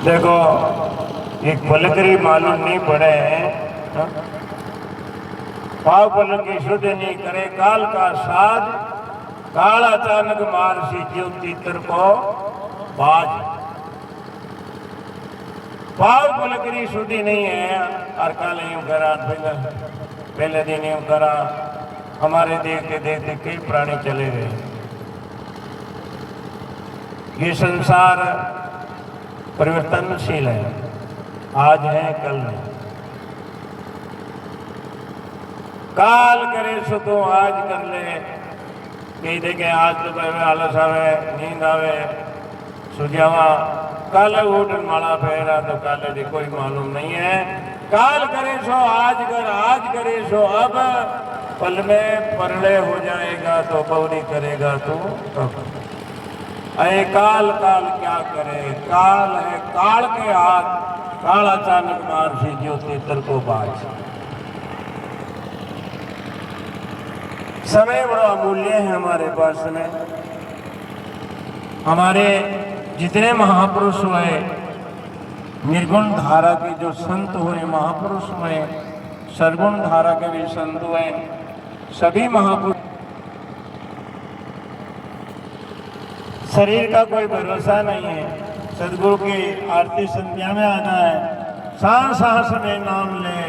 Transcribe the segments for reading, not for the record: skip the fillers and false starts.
देखो एक पलकरी मालूम नहीं पड़े पाव पलक की शुद्ध नहीं करे काल का साज काल अचानक मार सी जीव तीतर को बाज। पाव पलकरी शुद्धि नहीं है और काल यूं करा पहले दिन यूं करा। हमारे देखते देखते कई प्राणी चले गए। ये संसार परिवर्तनशील है, आज है कल नहीं। काल करे सो तो आज कर ले। कई देखे आज तो आलस आवे नींद आवे सुझावा कल उठ माला फेरा तो कल भी कोई मालूम नहीं है। काल करे सो आज कर, आज करे सो अब, पल में परले हो जाएगा तो बौरी करेगा तू तब। अरे काल काल क्या करे, काल है काल के हाथ, काल अचानक मार सी जो तीतर को बाज। समय बड़ा अमूल्य है हमारे पास में। हमारे जितने महापुरुष हुए, निर्गुण धारा के जो संत हुए, महापुरुष हुए, सरगुण धारा के भी संत हुए, सभी महापुरुष शरीर का कोई भरोसा नहीं है। सदगुरु की आरती संध्या में आना है, सांस सांस में नाम ले,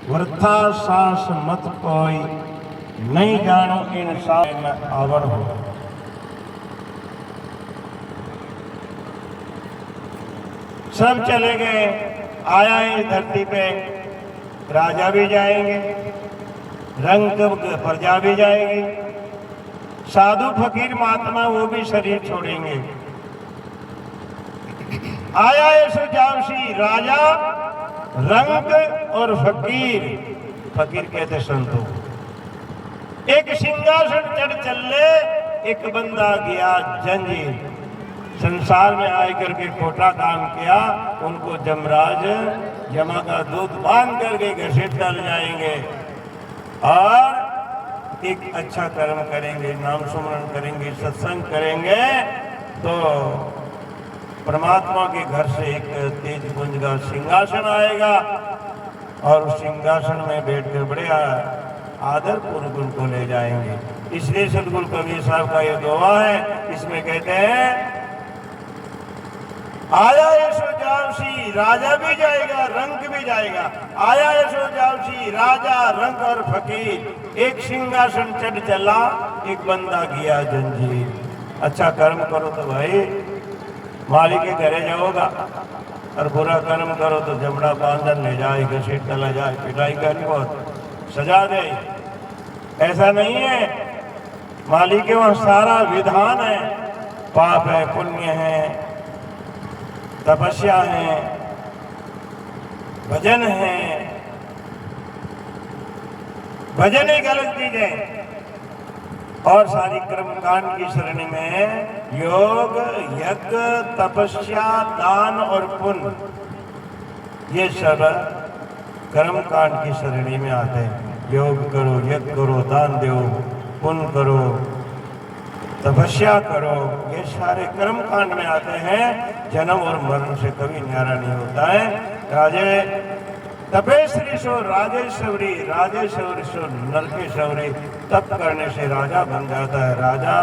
वृथा सांस मत कोई, नहीं जानो इंसान में आवर हो। सब चले गए, आया इस धरती पे राजा भी जाएंगे, रंग प्रजा भी जाएगी, साधु फकीर महात्मा वो भी शरीर छोड़ेंगे। आया ऐसो जावसी राजा रंग और फकीर, फकीर कहते संतों। एक सिंहासन चढ़ चले, एक बंदा गया जंजीर। संसार में आए करके खोटा काम किया, उनको जमराज जमा का दूध बांध करके घसीट डाल जाएंगे। और एक अच्छा कर्म करेंगे, नाम सुमरण करेंगे, सत्संग करेंगे तो परमात्मा के घर से एक तेज पुंज का सिंहासन आएगा और उस सिंहासन में बैठकर बड़े आदर पूर्वक उनको ले जाएंगे। इसलिए सदगुरु कबीर साहब का ये दुआ है, इसमें कहते हैं आया ऐसो जावसी राजा भी जाएगा, रंग भी जाएगा। आया ऐसो जावसी राजा रंग और फकीर, एक सिंहासन चढ़ चला, एक बंदा गया जंजीर। अच्छा कर्म करो तो भाई मालिक के घरे जाओगा, और बुरा कर्म करो तो जमड़ा बांधन ले जाए, घसीट चला जाए, पिटाई करी बहुत सजा दे। ऐसा नहीं है, मालिक के वहां सारा विधान है, पाप है, पुण्य है, तपस्या है, भजन है। भजन एक अलग चीज है, और सारी कर्मकांड की श्रेणी में योग, यज्ञ, तपस्या, दान और पुण्य, ये सब कर्मकांड की श्रेणी में आते हैं। योग करो, यज्ञ करो, दान दो, पुण्य करो, तपस्या करो, ये सारे कर्म कांड में आते हैं। जन्म और मरण से कभी न्यारा नहीं होता है। राजे तपेश्वरी सो राजेश्वरी, राजेश्वरी सो नरकेश्वरी। तप करने से राजा बन जाता है, राजा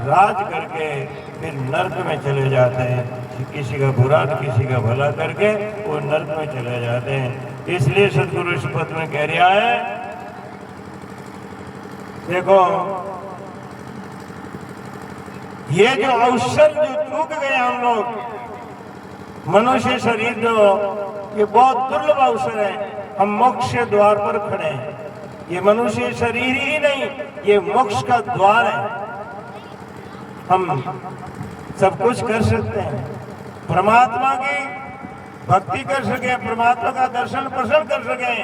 राज करके फिर नर्क में चले जाते हैं। किसी का बुरा तो किसी का भला करके वो नर्क में चले जाते हैं। इसलिए सदगुरु इस पद में कह रहा है, देखो ये जो अवसर जो चूक गए हम लोग, मनुष्य शरीर जो ये बहुत दुर्लभ अवसर है। हम मोक्ष के द्वार पर खड़े हैं। ये मनुष्य शरीर ही नहीं, ये मोक्ष का द्वार है। हम सब कुछ कर सकते हैं, परमात्मा की भक्ति कर सके, परमात्मा का दर्शन प्रसन्न कर सके,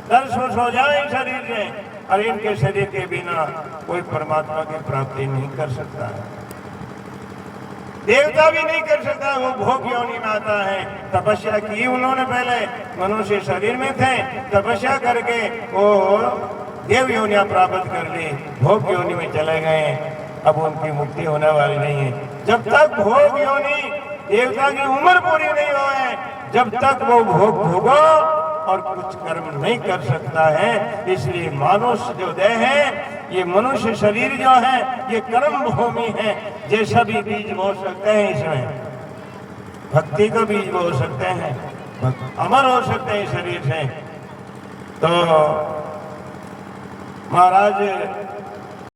दर्श हो जाए शरीर से। और इनके शरीर के बिना कोई परमात्मा की प्राप्ति नहीं कर सकता है, देवता भी नहीं कर सकता। वो भोग योनि में आता है। तपस्या की उन्होंने, पहले मनुष्य शरीर में थे, तपस्या करके वो देव योनियां प्राप्त कर ली, भोग योनि में चले गए। अब उनकी मुक्ति होने वाली नहीं है। जब तक भोग योनि देवता की उम्र पूरी नहीं होए जब तक वो भोग भोगो और कुछ कर्म नहीं कर सकता है। इसलिए मानुष जो देह है, ये मनुष्य शरीर जो है, ये कर्म भूमि है। जैसा भी बीज बो सकते हैं, इसमें भक्ति का बीज बो सकते हैं, अमर हो सकते हैं शरीर से। तो महाराज